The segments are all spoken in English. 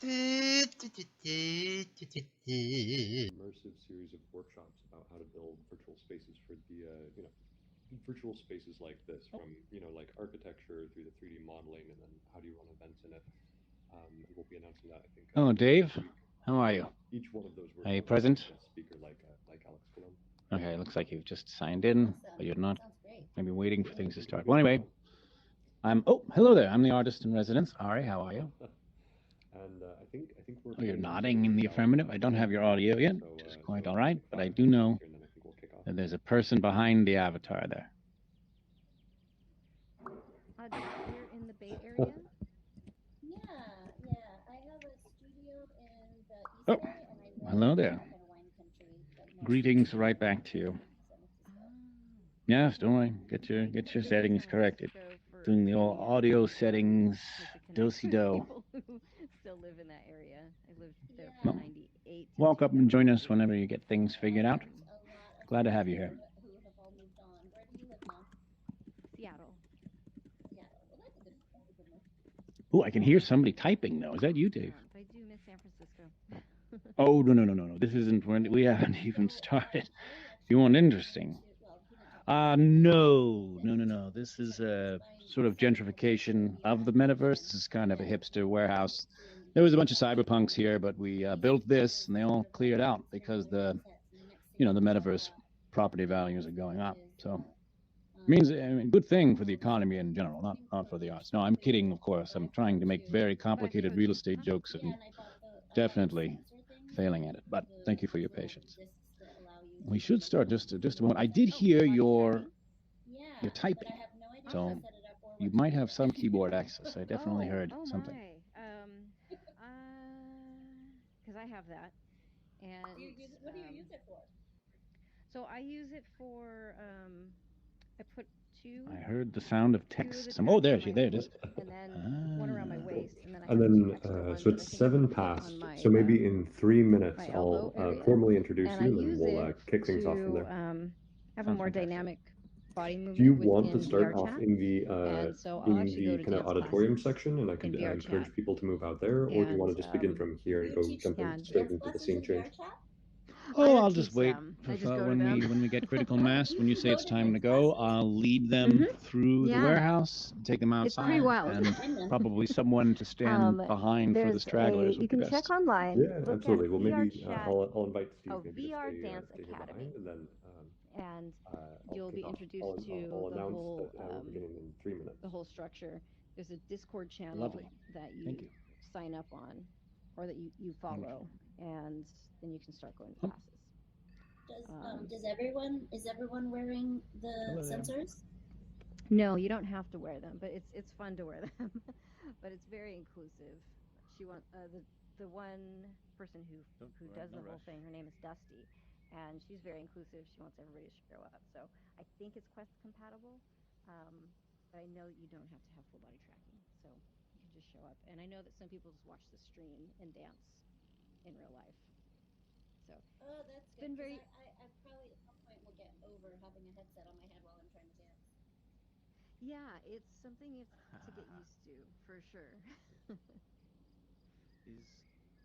Immersive series of workshops about how to build virtual spaces for the virtual spaces like this, from like architecture through the 3D modeling, and then how do you run events in it. And we'll be announcing that, I think, Oh, Dave, next week. how are you? Each one of those Are you workshops will present? have a speaker like Alex Colon. Okay, looks like you've just signed in, but you're not. Sounds great. Maybe waiting for Yeah, things to we start. can Well, get anyway, going. hello there. I'm the artist in residence. Ari, how are you? And I think we're. Oh, you're planning to nodding in the start affirmative. I now, don't have your audio yet, so, which is quite so all right, but I 5 do know here, and then I think we'll kick off. that there's a person behind the avatar there. You're in the Bay Area? Yeah, I have a studio in the East Oh, Bay, and I hello live there. in kind of wine country. Like Greetings right back to you. Yes, don't worry. Get your settings corrected. Doing the old audio settings, do-si-do. People who still live in that area. I lived there Yeah. from Well, 98 to walk up and join us 2008. whenever you get things figured out. a lot of Glad to people have you here. who have all moved on. Where do you live now? Seattle. Seattle. Well, that's a good move. Oh, I can hear somebody typing though. Is that you, Dave? But I do miss San Francisco. Oh, no. This isn't when we haven't even started. You want interesting? No. This is a sort of gentrification of the metaverse. This is kind of a hipster warehouse. There was a bunch of cyberpunks here, but we built this, and they all cleared out because the metaverse property values are going up. So it means, I mean, good thing for the economy in general, not for the arts. No, I'm kidding, of course. I'm trying to make very complicated real estate jokes and definitely failing at it. But thank you for your patience. We should start just a moment. I did hear your typing, so you might have some keyboard access. I definitely heard something. Because I have that. And What do you use it for? So I use it for I put two. I heard the sound of text. Two Oh, of the there tabs on there my it is. hip, and then one around my waist, and then I And have two then, extra ones so that it's I think I 7 can fit on past. my, So maybe in 3 minutes, my I'll elbow area. formally introduce And I you, and then use we'll it kick things off from to there. have a Sounds more fantastic. dynamic body movement Do you want to within start VR off chat. in the And so I'll actually go to kind of dance auditorium classes section, and I could in VR encourage chat. people to move out there, or do you want to And just begin from here and You go teach jump in, and straight dance into the classes scene in change? VR chat? Oh, I I'll don't just teach wait them. for I just go to when them. we get critical mass. When you say Go it's to time to dance go, classes? I'll lead them through the Yeah. warehouse, take them It's outside, pretty wild. and probably someone to stand behind for the stragglers You would be can best. check online. Yeah, Look absolutely. at Well, VR maybe chat, I'll invite Steve oh, maybe to VR stay, Dance stay here Academy, behind, and then and I'll you'll kick be off. introduced I'll to the announce whole that we're beginning in 3 minutes. the whole structure. There's a Discord channel Lovely. that Thank you you. sign up on, or that you follow, and then you can start going to Oh. classes. Is everyone wearing the Hello there. sensors? No, you don't have to wear them, but it's fun to wear them. But it's very inclusive. She wants the one person who does the whole thing. Her name is Dusty, and she's very inclusive. She wants everybody to show up. So I think it's Quest compatible, but I know you don't have to have full body tracking, so you can just show up. And I know that some people just watch the stream and dance in real life. So Oh, that's it's good. been very. I probably at some point will get over having a headset on my head while I'm trying to dance. Yeah, it's something you have to get used to for sure.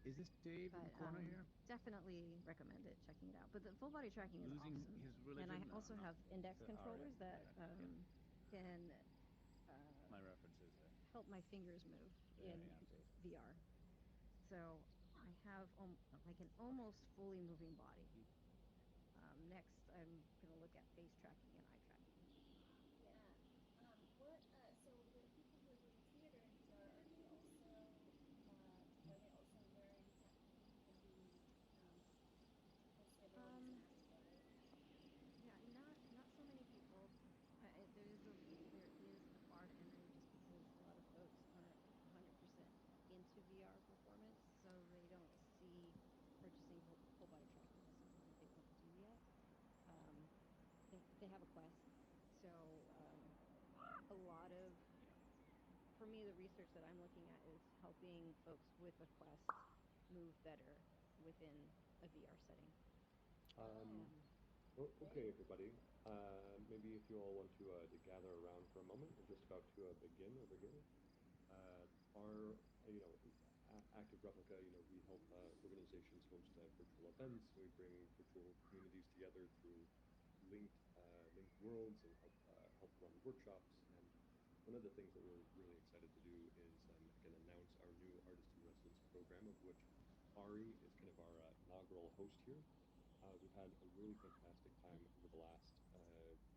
Is this Dave in the corner here? Definitely recommend it, checking it out. But the full body tracking is Losing awesome. his religion? And I No, also no. have index controllers that can My reference is help my fingers move in VR. So I have like an almost fully moving body. Next, I'm going to look at face tracking and eye tracking. Yeah. So the people who are doing theater in VR, are they also wearing the most of everyone is in VR, right? Yeah, not so many people. There is a bar to enter just because a lot of folks aren't 100% into VR performance, so they don't see purchasing full body tracking as something that they want to do yet. They have a Quest, so a lot of for me the research that I'm looking at is helping folks with a Quest move better within a VR setting. Okay, everybody. Maybe if you all want to gather around for a moment, we're just about to begin over here. Our active Active Replica, we help organizations host virtual events. We bring virtual communities together through linked worlds and help run workshops. And one of the things that we're really excited to do is again announce our new artist in residence program, of which Ari is kind of our inaugural host here. We've had a really fantastic time over the last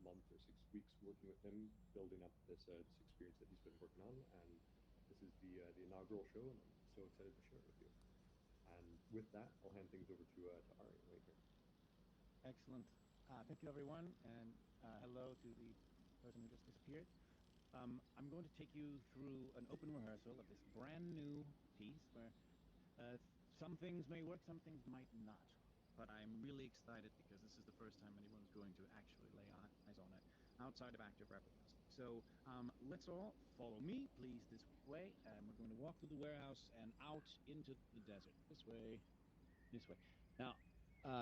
month or 6 weeks working with him, building up this experience that he's been working on, and this is the inaugural show, and I'm so excited to share it with you. And with that, I'll hand things over to Ari right here. Excellent. Thank you, everyone, and hello to the person who just disappeared. I'm going to take you through an open rehearsal of this brand new piece where some things may work, some things might not. But I'm really excited because this is the first time anyone's going to actually lay eyes on it outside of Active Replicas. So let's all follow me, please, this way, and we're going to walk through the warehouse and out into the desert. This way, this way. Now,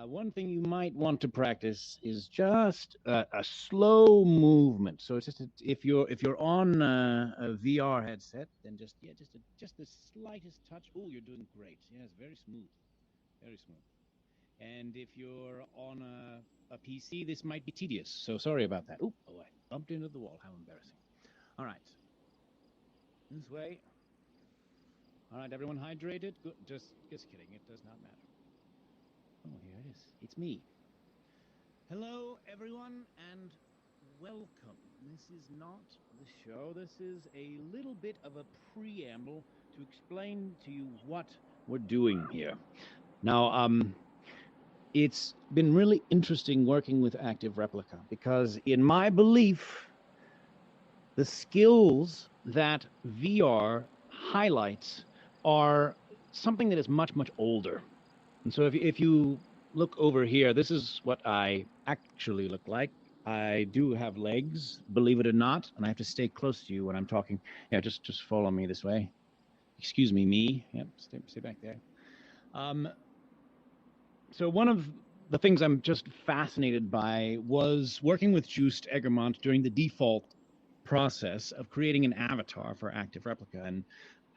one thing you might want to practice is just a slow movement. So it's just if you're on a VR headset, then just the slightest touch. Oh, you're doing great. Yes, very smooth, very smooth. And if you're on a PC, this might be tedious. So sorry about that. Oh, I bumped into the wall. How embarrassing. All right. This way. All right, everyone hydrated? Good. Just kidding. It does not matter. Oh, here it is. It's me. Hello, everyone, and welcome. This is not the show. This is a little bit of a preamble to explain to you what we're doing here. Now, it's been really interesting working with Active Replica because, in my belief, the skills that VR highlights are something that is much, much older. And so if you look over here, this is what I actually look like. I do have legs, believe it or not, and I have to stay close to you when I'm talking. Yeah, just follow me this way. Excuse me. Yep, stay back there. So one of the things I'm just fascinated by was working with Joost Egermont during the default process of creating an avatar for Active Replica. And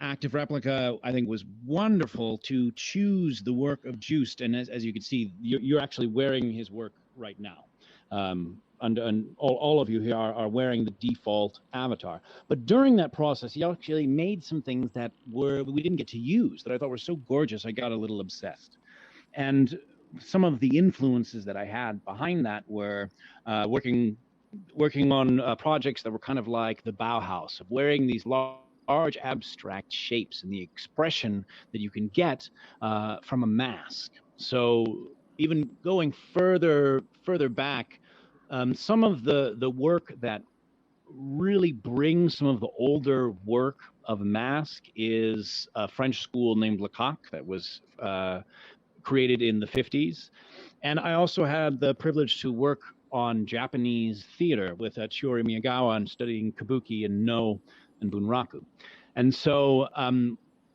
Active Replica, I think, was wonderful to choose the work of Joost. And as you can see, you're actually wearing his work right now. And all of you here are wearing the default avatar. But during that process, he actually made some things that we didn't get to use that I thought were so gorgeous, I got a little obsessed. And some of the influences that I had behind that were working on projects that were kind of like the Bauhaus, of wearing these large abstract shapes and the expression that you can get from a mask. So even going further back, some of the work that really brings some of the older work of mask is a French school named Lecoq that was created in the 50s. And I also had the privilege to work on Japanese theater with Chiori Miyagawa and studying kabuki and no and bunraku. And so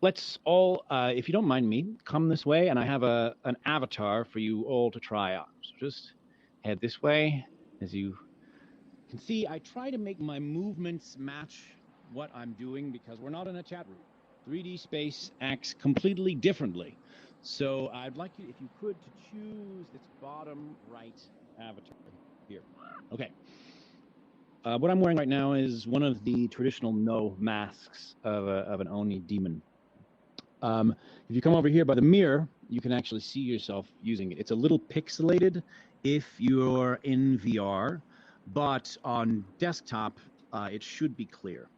let's all, if you don't mind me, come this way, and I have an avatar for you all to try on. So just head this way. As you can see, I try to make my movements match what I'm doing because we're not in a chat room. 3D space acts completely differently. So I'd like you, if you could, to choose this bottom right avatar here. Okay. What I'm wearing right now is one of the traditional no masks of an Oni demon. If you come over here by the mirror, you can actually see yourself using it. It's a little pixelated if you're in VR, but on desktop, it should be clear.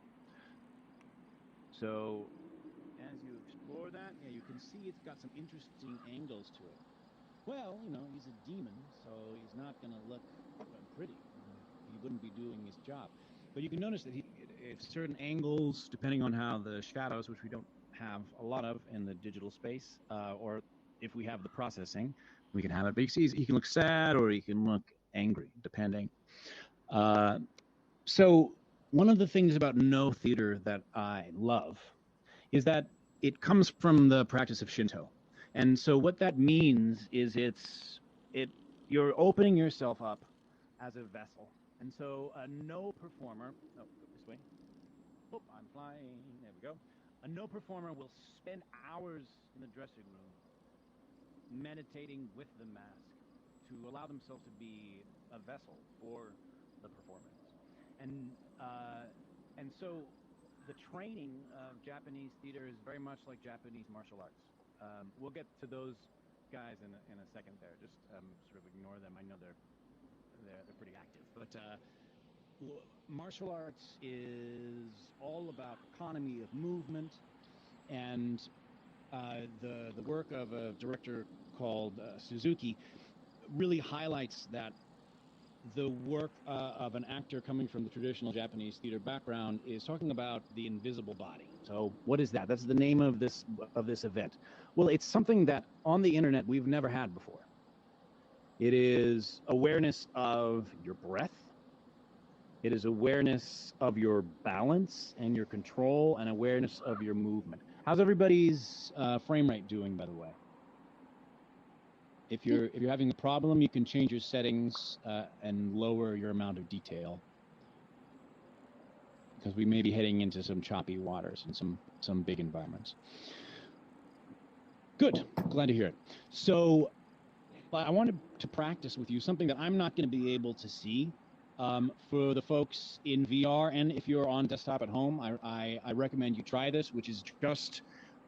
So as you explore that, yeah, you can see it's got some interesting angles to it. Well, he's a demon, so he's not going to look pretty. He wouldn't be doing his job. But you can notice that if certain angles, depending on how the shadows, which we don't have a lot of in the digital space, or if we have the processing, we can have it. But you see, he can look sad or he can look angry, depending. So one of the things about no theater that I love is that it comes from the practice of Shinto. And so what that means is you're opening yourself up as a vessel. And so no performer, go this way. Oh, I'm flying, there we go. A no performer will spend hours in the dressing room meditating with the mask to allow themselves to be a vessel for the performance. And so the training of Japanese theater is very much like Japanese martial arts. We'll get to those guys in a second there. Just sort of ignore them. I know they're pretty active, but martial arts is all about economy of movement, and the work of a director called Suzuki really highlights that the work of an actor coming from the traditional Japanese theater background is talking about the invisible body. So what is that? That's the name of this event. Well, it's something that on the internet we've never had before. It is awareness of your breath. It is awareness of your balance and your control, and awareness of your movement. How's everybody's frame rate doing, by the way? If you're having a problem, you can change your settings and lower your amount of detail, because we may be heading into some choppy waters and some big environments. Good, glad to hear it. So I wanted to practice with you something that I'm not going to be able to see for the folks in VR, and if you're on desktop at home, I recommend you try this, which is just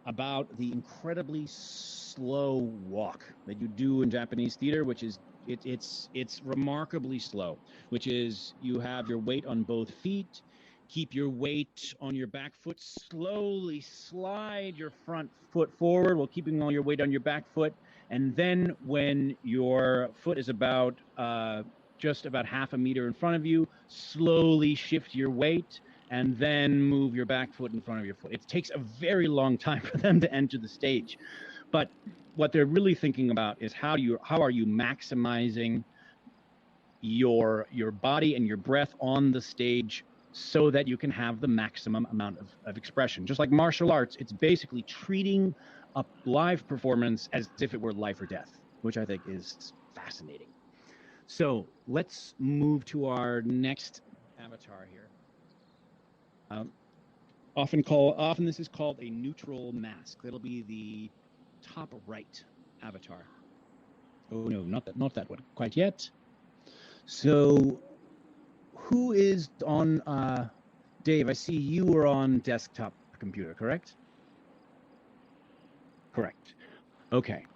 about the incredibly slow walk that you do in Japanese theater, which is it's remarkably slow, which is you have your weight on both feet, keep your weight on your back foot, slowly slide your front foot forward while keeping all your weight on your back foot, and then when your foot is about just about half a meter in front of you, slowly shift your weight and then move your back foot in front of your foot. It takes a very long time for them to enter the stage. But what they're really thinking about is how are you maximizing your body and your breath on the stage so that you can have the maximum amount of expression. Just like martial arts, it's basically treating a live performance as if it were life or death, which I think is fascinating. So let's move to our next avatar here. Often this is called a neutral mask. That'll be the top right avatar. Oh no, not that one quite yet. So who is on Dave? I see you were on desktop computer, correct? Correct. Okay.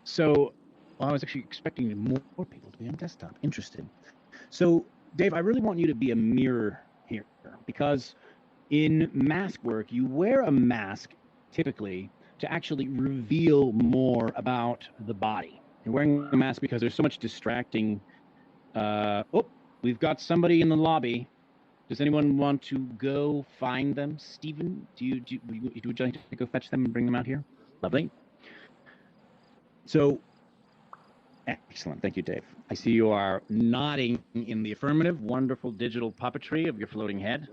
So I was actually expecting more people to be on desktop. Interesting. So Dave, I really want you to be a mirror here, because in mask work, you wear a mask typically to actually reveal more about the body. You're wearing a mask because there's so much distracting. Oh, we've got somebody in the lobby. Does anyone want to go find them? Stephen, would you like to go fetch them and bring them out here? Lovely. So, excellent. Thank you, Dave. I see you are nodding in the affirmative. Wonderful digital puppetry of your floating head.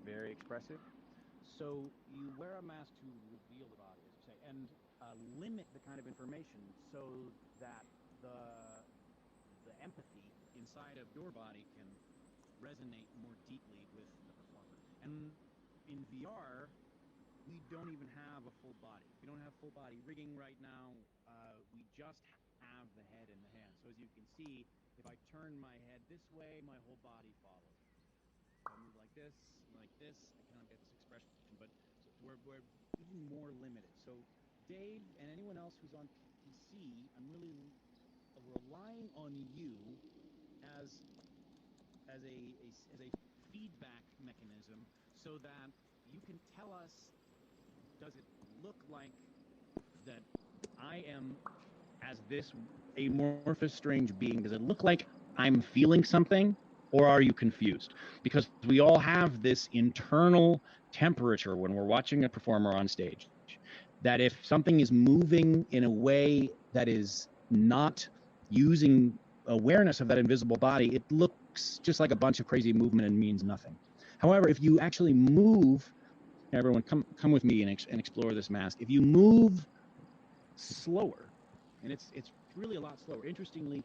Very expressive. So you wear a mask to reveal the body, as you say, and limit the kind of information so that the empathy inside of your body can resonate more deeply with the performer. And in VR, we don't even have a full body. We don't have full body rigging right now. We just have the head and the hands. So as you can see, if I turn my head this way, my whole body follows. If I move like this, I cannot get this expression. But we're even more limited. So Dave and anyone else who's on PC, I'm really relying on you as a feedback mechanism, so that you can tell us, does it look like that I am, as this amorphous strange being, does it look like I'm feeling something, or are you confused? Because we all have this internal temperature when we're watching a performer on stage, that if something is moving in a way that is not using awareness of that invisible body, it looks just like a bunch of crazy movement and means nothing. However, if you actually move, everyone come with me and explore this mask. If you move slower, and it's really a lot slower. Interestingly,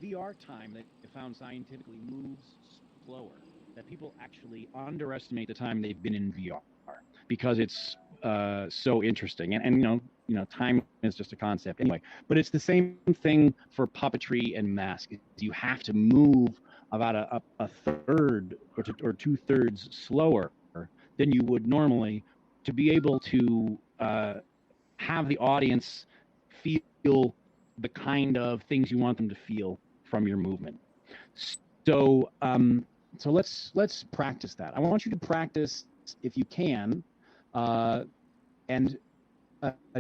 VR time that they found scientifically moves slower. That people actually underestimate the time they've been in VR. because it's so interesting. And time is just a concept anyway. But it's the same thing for puppetry and mask. You have to move about a third or 2/3 slower than you would normally to be able to have the audience feel the kind of things you want them to feel from your movement. So so let's practice that. I want you to practice if you can, and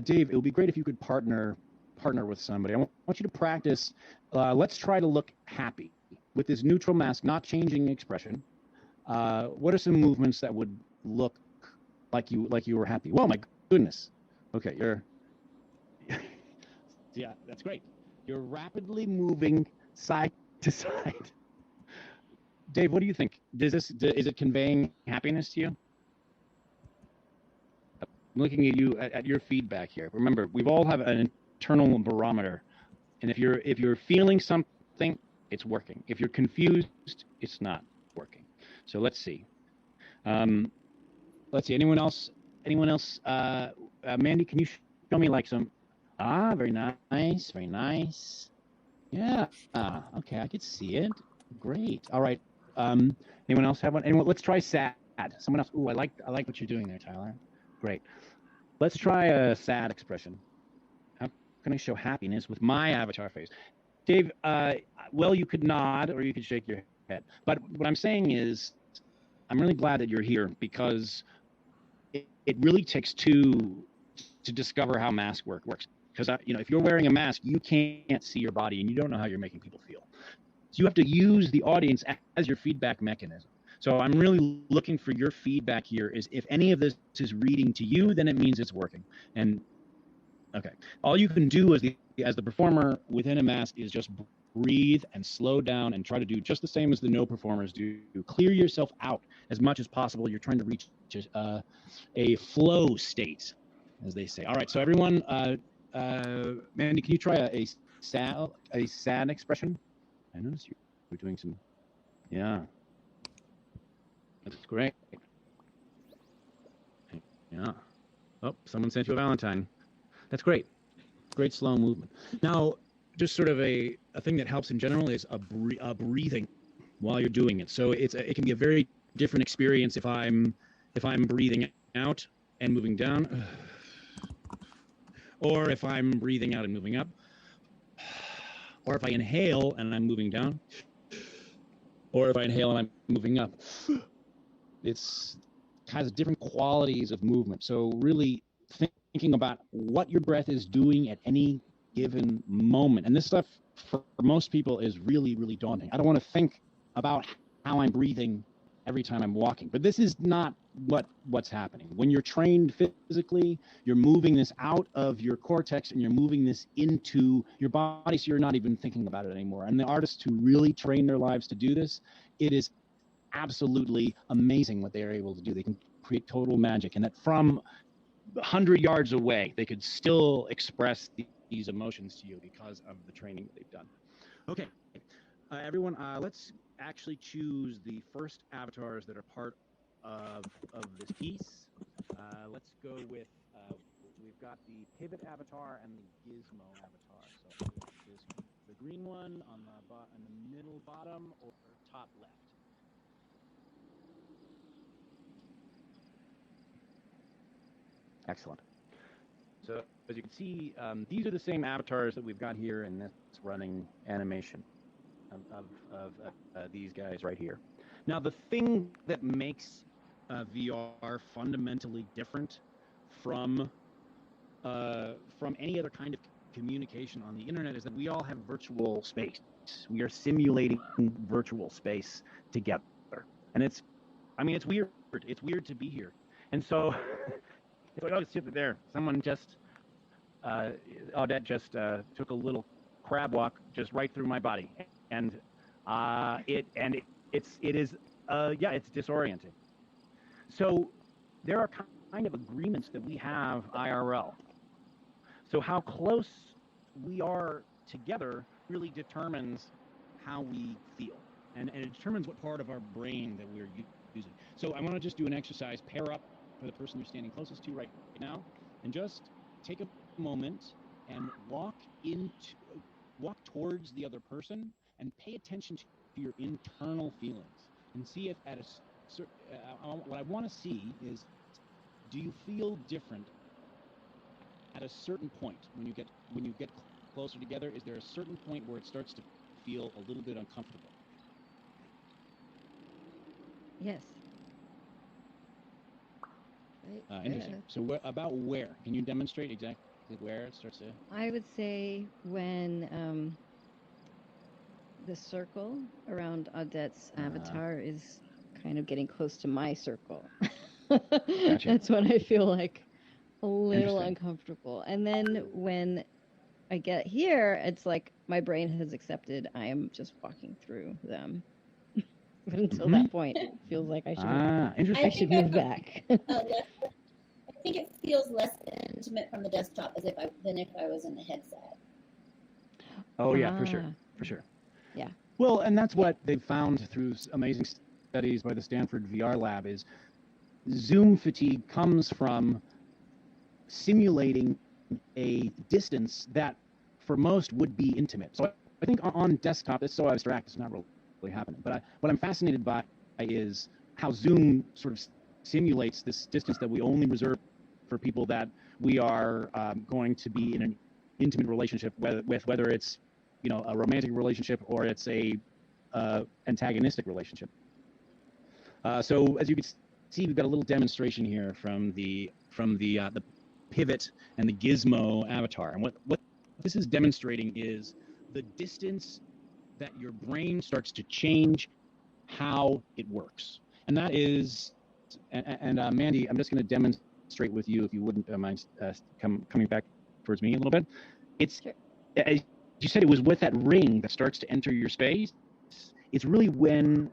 Dave, it would be great if you could partner with somebody. I want you to practice. Let's try to look happy with this neutral mask, not changing expression. What are some movements that would look like you were happy? Well, my goodness. Okay, you're. Yeah, that's great. You're rapidly moving side to side. Dave, what do you think? Is it conveying happiness to you? I'm looking at you at your feedback here. Remember, we've all have an internal barometer, and if you're feeling something, it's working. If you're confused, it's not working. So let's see. Let's see. Anyone else? Mandy, can you show me like some? Ah, very nice, very nice. Yeah. Okay, I could see it. Great. All right. Anyone else have one? Anyone? Let's try sad. Someone else. Ooh, I like what you're doing there, Tyler. Great. Let's try a sad expression. How can I show happiness with my avatar face? Dave, well, you could nod or you could shake your head. But what I'm saying is, I'm really glad that you're here because it really takes two to discover how mask works. Because if you're wearing a mask, you can't see your body and you don't know how you're making people feel. So you have to use the audience as your feedback mechanism. So I'm really looking for your feedback here. Is if any of this is reading to you, then it means it's working. And okay, all you can do as the performer within a mask is just breathe and slow down and try to do just the same as the no performers do. Clear yourself out as much as possible. You're trying to reach a flow state, as they say. All right, so everyone, Mandy, can you try a sad expression? I noticed you were doing some. Yeah, that's great. Yeah. Oh, someone sent you a Valentine. That's great. Great slow movement. Now, just sort of a thing that helps in general is a breathing while you're doing it. So it can be a very different experience if I'm breathing out and moving down, or if I'm breathing out and moving up, or if I inhale and I'm moving down, or if I inhale and I'm moving up. It has different qualities of movement. So really thinking about what your breath is doing at any given moment. And this stuff for most people is really, really daunting. I don't want to think about how I'm breathing every time I'm walking, but this is not what's happening. When you're trained physically, you're moving this out of your cortex and you're moving this into your body, so you're not even thinking about it anymore. And the artists who really train their lives to do this, it is absolutely amazing what they are able to do. They can create total magic, and that from 100 yards away, they could still express these emotions to you because of the training that they've done. Okay, everyone, let's actually choose the first avatars that are part of this piece. Let's go with, we've got the pivot avatar and the gizmo avatar. So is the green one on the middle bottom or top left? Excellent. So as you can see, these are the same avatars that we've got here in this running animation of these guys right here. Now, the thing that makes VR fundamentally different from any other kind of communication on the internet is that we all have virtual space. We are simulating virtual space together, and it's weird. It's weird to be here, and so. It's like, oh, sit there. Someone just, Odette just took a little crab walk just right through my body, and it's disorienting. So there are kind of agreements that we have IRL. So how close we are together really determines how we feel, and it determines what part of our brain that we're using. So I want to just do an exercise. Pair up for the person you're standing closest to right now, and just take a moment and walk towards the other person and pay attention to your internal feelings and see if at what I want to see is, do you feel different at a certain point when you get closer together? Is there a certain point where it starts to feel a little bit uncomfortable? Yes. Interesting. So about where? Can you demonstrate exactly where it starts to? I would say when the circle around Odette's avatar is kind of getting close to my circle. Gotcha. That's when I feel like a little uncomfortable. And then when I get here, it's like my brain has accepted I am just walking through them. But until that point, it feels like I should move back. I think it feels less intimate from the desktop than if I was in the headset. Oh yeah, for sure. Yeah. Well, and that's what they've found through amazing studies by the Stanford VR lab is Zoom fatigue comes from simulating a distance that for most would be intimate. So I think on desktop, it's so abstract, it's not really happening. But what I'm fascinated by is how Zoom sort of simulates this distance that we only reserve for people that we are going to be in an intimate relationship with, whether it's a romantic relationship or it's a antagonistic relationship. So as you can see, we've got a little demonstration here from the pivot and the gizmo avatar, and what this is demonstrating is the distance that your brain starts to change how it works, and that is. And Mandy, I'm just going to demonstrate with you, if you wouldn't mind coming back towards me a little bit. It's sure. As you said, it was with that ring that starts to enter your space. It's really when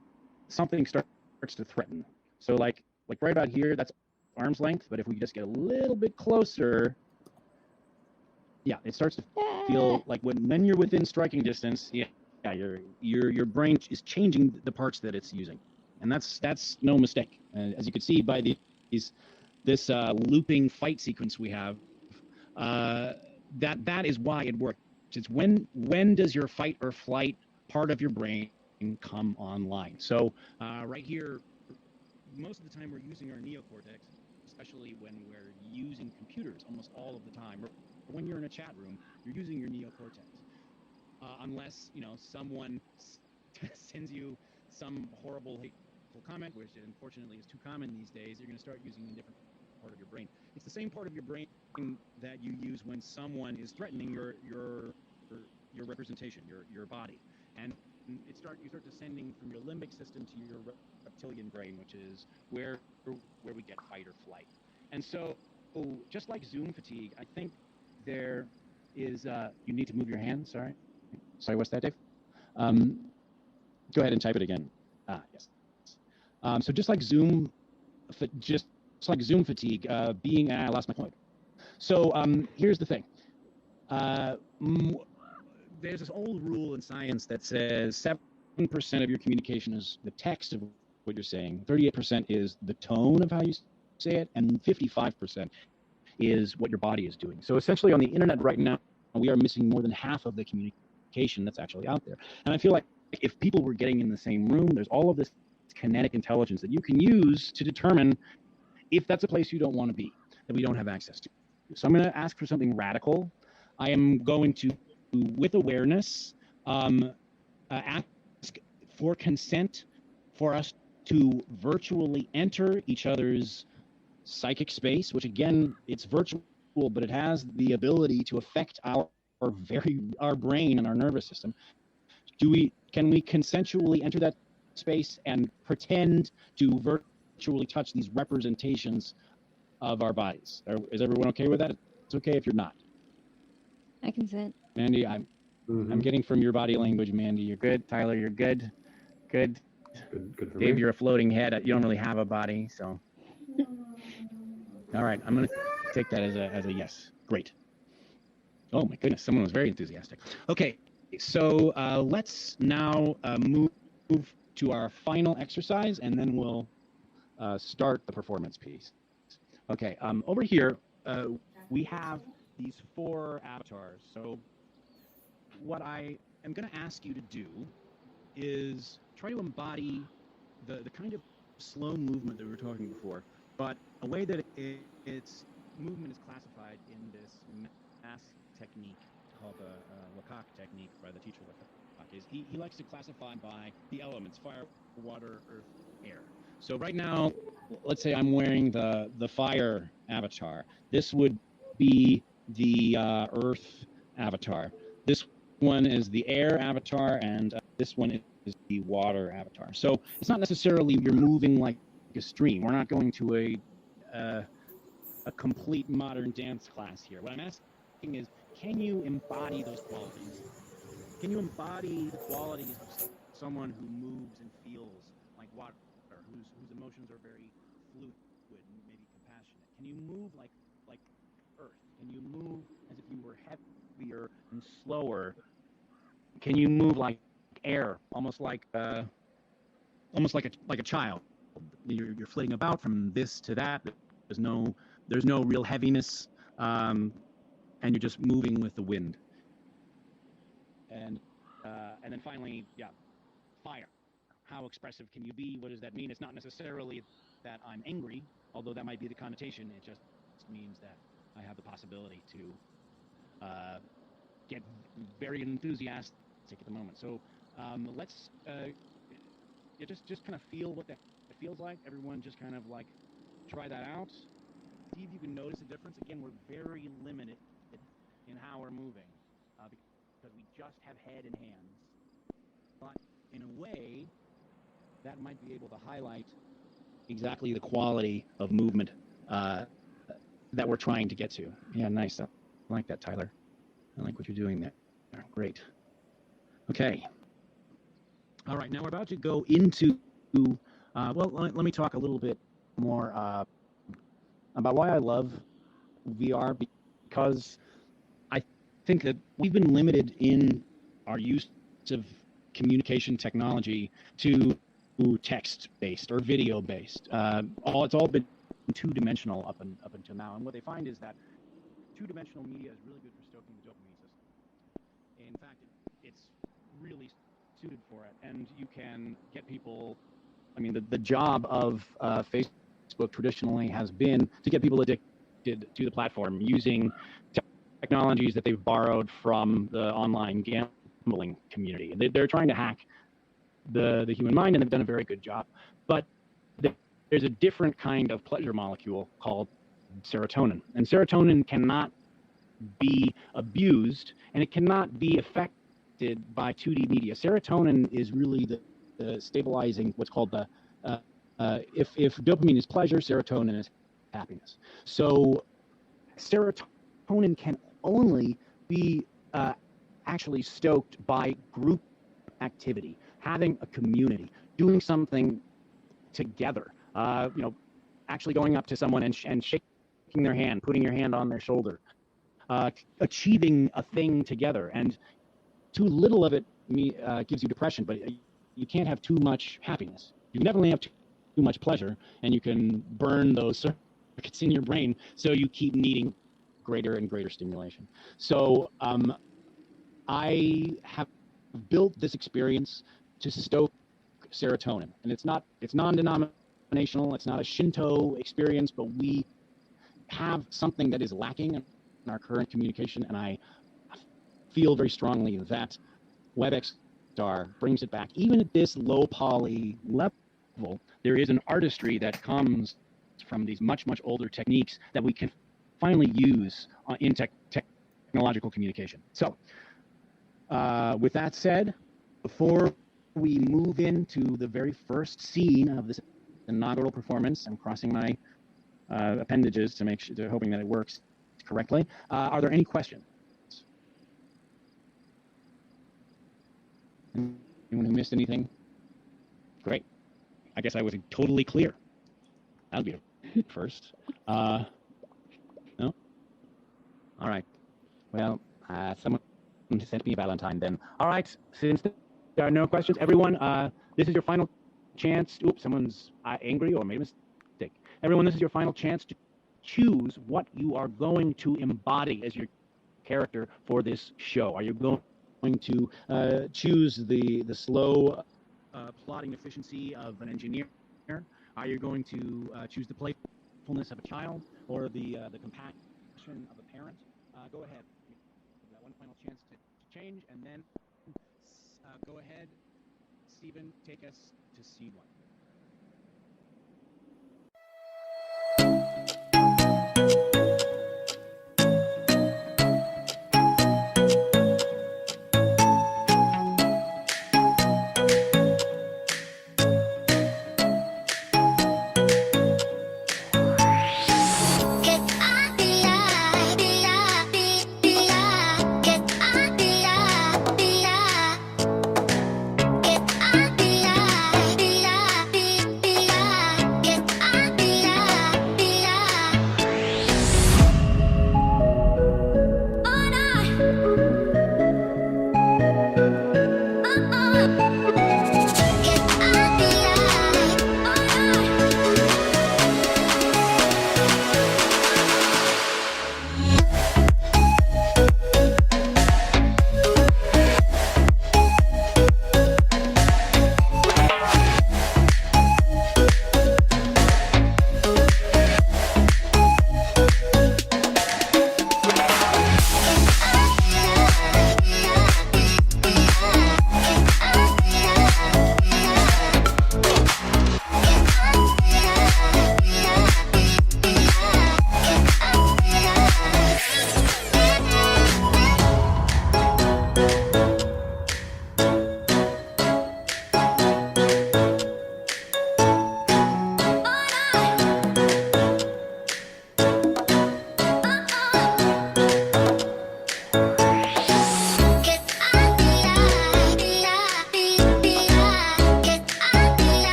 something starts to threaten. So like right about here, that's arm's length. But if we just get a little bit closer, yeah, it starts to feel like when you're within striking distance. Yeah, your brain is changing the parts that it's using. And that's no mistake. As you can see by this looping fight sequence we have, that is why it works. It's when does your fight or flight part of your brain come online? So right here, most of the time we're using our neocortex, especially when we're using computers almost all of the time. Or when you're in a chat room, you're using your neocortex. Unless someone sends you some horrible hateful comment, which unfortunately is too common these days, you're going to start using a different part of your brain. It's the same part of your brain that you use when someone is threatening your representation, your body, and you start descending from your limbic system to your reptilian brain, which is where we get fight or flight. And so, just like Zoom fatigue, I think there is. You need to move your hand. Sorry, what's that, Dave? Go ahead and type it again. Yes. So just like Zoom fatigue, I lost my point. So here's the thing. There's this old rule in science that says 7% of your communication is the text of what you're saying, 38% is the tone of how you say it, and 55% is what your body is doing. So essentially on the internet right now, we are missing more than half of the communication that's actually out there. And I feel like if people were getting in the same room, there's all of this kinetic intelligence that you can use to determine if that's a place you don't want to be, that we don't have access to. So I'm going to ask for something radical. I am going to, with awareness, ask for consent for us to virtually enter each other's psychic space, which again, it's virtual, but it has the ability to affect our brain and our nervous system. Can we consensually enter that space and pretend to virtually touch these representations of our bodies? Is everyone okay with that? It's okay if you're not. I consent. Mandy, I'm getting from your body language, Mandy, you're good. Tyler, you're good. Good for Dave, me. You're a floating head. You don't really have a body, so. All right, I'm going to take that as a yes. Great. Oh my goodness, someone was very enthusiastic. Okay, so let's now move to our final exercise, and then we'll start the performance piece. Okay, over here, we have these 4 avatars. So what I am going to ask you to do is try to embody the kind of slow movement that we were talking before, but a way that its movement is classified in this mass technique called the Lecoq technique by the teacher Lecoq. Is he likes to classify by the elements: fire, water, earth, air. So right now, let's say I'm wearing the fire avatar. This would be the earth avatar. This one is the air avatar, and this one is the water avatar. So it's not necessarily you're moving like a stream. We're not going to a complete modern dance class here. What I'm asking is, can you embody those qualities? Can you embody the qualities of someone who moves and feels like water, whose emotions are very fluid and maybe compassionate? Can you move like earth? Can you move as if you were heavier and slower? Can you move like air, almost like a child? You're flitting about from this to that. There's no real heaviness, and you're just moving with the wind. And then finally, yeah, fire. How expressive can you be? What does that mean? It's not necessarily that I'm angry, although that might be the connotation. It just means that I have the possibility to get very enthusiastic at the moment. So let's just kind of feel what that feels like. Everyone just kind of like try that out. See if you can notice a difference. Again, we're very limited in how we're moving because we just have head and hands. But in a way, that might be able to highlight exactly the quality of movement that we're trying to get to. Yeah, nice. I like that, Tyler. I like what you're doing there. Great. Okay. All right, now we're about to go into, well, let me talk a little bit more about why I love VR, because I think that we've been limited in our use of communication technology to text-based or video-based. It's all been two-dimensional up until now, and what they find is that two-dimensional media is really good for stoking the dopamine system. In fact, it's really suited for it, and you can get people. I mean, the job of Facebook traditionally has been to get people addicted to the platform using technologies that they've borrowed from the online gambling community. They're trying to hack the human mind, and they've done a very good job. But there's a different kind of pleasure molecule called serotonin, and serotonin cannot be abused, and it cannot be affected by 2D media. Serotonin is really the stabilizing, what's called the if dopamine is pleasure, serotonin is happiness. So serotonin can only be actually stoked by group activity, having a community, doing something together. Actually going up to someone and shaking their hand, putting your hand on their shoulder, achieving a thing together. And too little of it gives you depression, but you can't have too much happiness. You can definitely have too much pleasure, and you can burn those circuits in your brain, so you keep needing greater and greater stimulation. So I have built this experience to stoke serotonin, and it's non-denominational, it's not a Shinto experience, but we have something that is lacking in our current communication, and I feel very strongly that WebXR brings it back. Even at this low poly level, there is an artistry that comes from these much older techniques that we can finally use in technological communication. So with that said, before we move into the very first scene of this inaugural performance, I'm crossing my appendages to make sure, hoping that it works correctly. Are there any questions? Anyone who missed anything? Great. I guess I was totally clear. That'll be a first. No? All right. Well, someone sent me a Valentine then. All right. Since there are no questions, everyone, this is your final chance. Oops, someone's angry or made a mistake. Everyone, this is your final chance to choose what you are going to embody as your character for this show. Are you going to choose the slow plotting efficiency of an engineer? Are you going to choose the playfulness of a child or the compassion of a parent? Go ahead. Give that one final chance to change, and then go ahead, Stephen, take us to C1.